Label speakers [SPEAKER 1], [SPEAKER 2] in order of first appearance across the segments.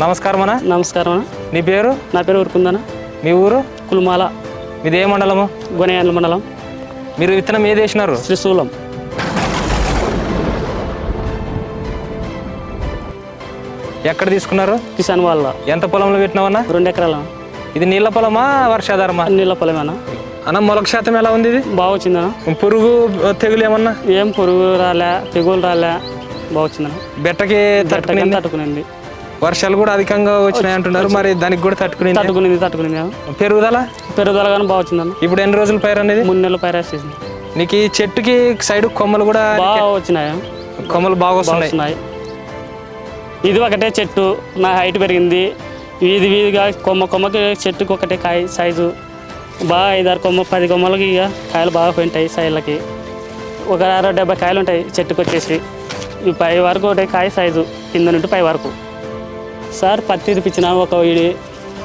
[SPEAKER 1] నమస్కారం అన్న.
[SPEAKER 2] నమస్కారం అన్న.
[SPEAKER 1] నీ పేరు?
[SPEAKER 2] నా పేరు ఊరుకుందన్న.
[SPEAKER 1] మీ ఊరు?
[SPEAKER 2] కుల్మాల.
[SPEAKER 1] మీది ఏ మండలము?
[SPEAKER 2] గొనేయాల మండలం.
[SPEAKER 1] మీరు విత్తనం ఏది వేసినారు?
[SPEAKER 2] శ్రీశూలం.
[SPEAKER 1] ఎక్కడ తీసుకున్నారు?
[SPEAKER 2] కిసాన్ వాళ్ళ.
[SPEAKER 1] ఎంత పొలంలో పెట్టినావన్నా?
[SPEAKER 2] 2 ఎకరాల.
[SPEAKER 1] ఇది నీళ్ళ పొలమా వర్షాధారమా?
[SPEAKER 2] నీళ్ళ పొలమేనా
[SPEAKER 1] అన్న. మొలక శాతం ఎలా ఉంది? ఇది
[SPEAKER 2] బాగా వచ్చిందన్న.
[SPEAKER 1] పురుగు తెగులు ఏమన్నా?
[SPEAKER 2] ఏం పురుగు రాలే, తెగులు రాలే, బాగా వచ్చిందన్న.
[SPEAKER 1] బెట్టకి
[SPEAKER 2] తట్టుకునింది.
[SPEAKER 1] వర్షాలు కూడా అధికంగా వచ్చినాయి అంటున్నారు, మరి దానికి కూడా
[SPEAKER 2] తట్టుకునింది. పెరుగుదల కానీ బాగా వచ్చిందన్న.
[SPEAKER 1] ఇప్పుడు ఎన్ని రోజులు పైరు అనేది?
[SPEAKER 2] 3 నెలలు పైరు వేసేసింది.
[SPEAKER 1] నీకు ఈ చెట్టుకి సైడ్ కొమ్మలు కూడా
[SPEAKER 2] బాగా వచ్చినాయి.
[SPEAKER 1] కొమ్మలు బాగా వస్తున్నాయి.
[SPEAKER 2] ఇది ఒకటే చెట్టు, నా హైట్ పెరిగింది. వీధిగా కొమ్మకి చెట్టుకి ఒకటే కాయ సైజు బాగా 5-6 కొమ్మ 10 కొమ్మలకి ఇక కాయలు బాగా పోయింటాయి. సైడ్లకి ఒక 60-70 కాయలు ఉంటాయి చెట్టుకు వచ్చేసి. ఈ పై వరకు ఒకటే కాయ సైజు, కింద నుండి పై వరకు. సార్ పత్తి ఇరిపించిన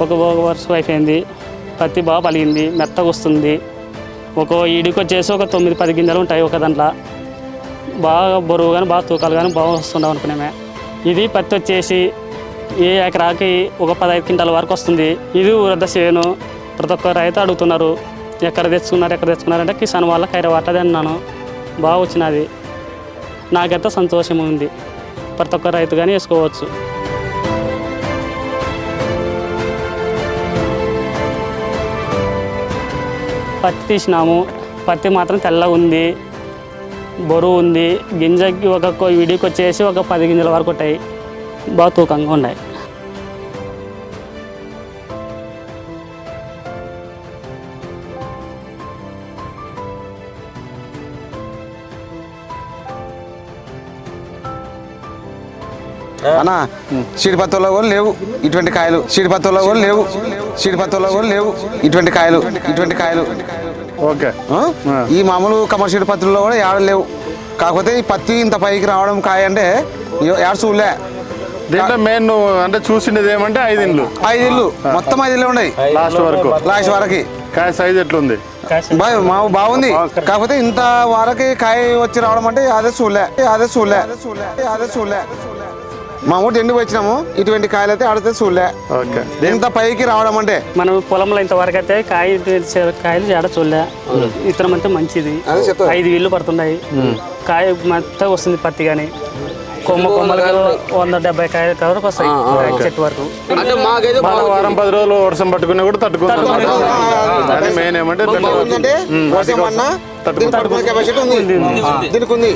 [SPEAKER 2] ఒక వర్షం అయిపోయింది. పత్తి బాగా పలిగింది, మెత్తగా వస్తుంది. ఒక ఈడికి వచ్చేసి ఒక 9-10 గింజలు ఉంటాయి ఒక దాంట్లో. బాగా బరువు కానీ బాగా తూకాలు కానీ బాగా వస్తుండవు అనుకునేమే. ఇది పత్తి వచ్చేసి ఏ ఎకరాకి ఒక 15 క్వింటాల వరకు వస్తుంది. ఇది వృద్ధ చేను. ప్రతి ఒక్క రైతు అడుగుతున్నారు ఎక్కడ తెచ్చుకున్నారంటే కిసాన్ వాళ్ళ ఖైరవాటది అన్నాను. బాగా వచ్చినది. నాకైతే సంతోషం ఉంది. ప్రతి ఒక్క రైతు కానీ వేసుకోవచ్చు. పత్తి తీసినాము. పత్తి మాత్రం తెల్లగా ఉంది, బరువు ఉంది. గింజకి ఒక విడికి వచ్చేసి ఒక 10 గింజల వరకు ఉంటాయి. బాగా తూకంగా ఉన్నాయి.
[SPEAKER 3] అన్న చీడిపత్తుల్లో కూడా లేవు ఇటువంటి కాయలు. ఇటువంటి కాయలు.
[SPEAKER 4] ఓకే.
[SPEAKER 3] ఈ మామూలు కమర్షియల్ పత్తుల్లో కూడా ఏడ లేవు. కాకపోతే ఈ పత్తి ఇంత పైకి రావడం కాయ అంటే ఏడు చూడలే.
[SPEAKER 4] దీంట్లో మెయిన్ అంటే చూసిండేది ఏమంటే 5 ఇండ్లు
[SPEAKER 3] మొత్తం 5 ఇళ్ళు ఉన్నాయి. లాస్ట్ వరకు
[SPEAKER 4] కాయ సైజ్ ఎట్లుంది?
[SPEAKER 3] బాగుంది. కాకపోతే ఇంత వరకు కాయ వచ్చి రావడం అంటే అదే చూడలే. మా ఊరు ఎండుకు వచ్చినాము. ఇటువంటి కాయలు అయితే ఆడితే చూడలే. ఇంత పైకి రావడం అంటే
[SPEAKER 2] మనం పొలంలో ఇంతవరకు అయితే కాయలు ఏడ చూడలే. ఇతరం అంటే మంచిది. 5 వీళ్ళు పడుతున్నాయి. కాయ మెత్తగా వస్తుంది పత్తి కానీ. కొమ్మలు 170 కాయల వరకు వస్తాయి చెట్టు వరకు.
[SPEAKER 4] వారం 10 రోజులు వర్షం పట్టుకున్నా కూడా తట్టుకుంటుంది. మెయిన్ ఏమంటే
[SPEAKER 3] దీనికి ఉంది.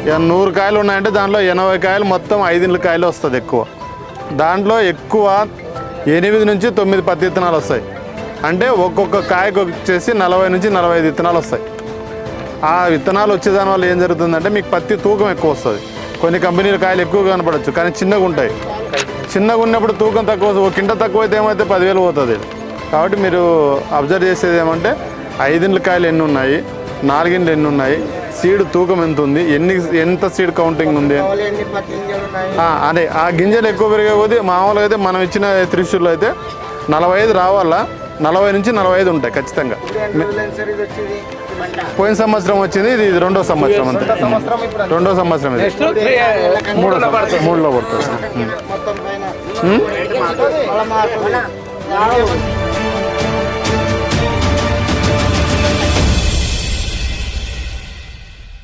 [SPEAKER 4] ఇక 100 కాయలు ఉన్నాయంటే దాంట్లో 80 కాయలు మొత్తం 5 ఇండ్ల కాయలు వస్తుంది ఎక్కువ. దాంట్లో ఎక్కువ 8 నుంచి 9 పత్తి విత్తనాలు వస్తాయి. అంటే ఒక్కొక్క కాయకు వచ్చేసి 40 నుంచి 45 విత్తనాలు వస్తాయి. ఆ విత్తనాలు వచ్చేదాని వల్ల ఏం జరుగుతుందంటే మీకు పత్తి తూకం ఎక్కువ వస్తుంది. కొన్ని కంపెనీల కాయలు ఎక్కువ కనపడచ్చు, కానీ చిన్నగా ఉంటాయి. చిన్నగా ఉన్నప్పుడు తూకం తక్కువ, ఒక కింట తక్కువ అయితే ఏమైతే 10,000 పోతుంది. కాబట్టి మీరు అబ్జర్వ్ చేసేది ఏమంటే 5 ఇండ్ల కాయలు ఎన్ని ఉన్నాయి, 4 ఇండ్లు ఎన్ని ఉన్నాయి, సీడ్ తూకం ఎంత ఉంది, ఎంత సీడ్ కౌంటింగ్ ఉంది. అదే ఆ గింజలు ఎక్కువ పెరిగే కొద్దీ మామూలుగా అయితే మనం ఇచ్చిన త్రిశూల్లో అయితే 45 రావాలా, 40 నుంచి 45 ఉంటాయి ఖచ్చితంగా. పోయిన సంవత్సరం వచ్చింది, ఇది 2వ సంవత్సరం అంతే. 2వ సంవత్సరం ఇది 3లో పడుతుంది.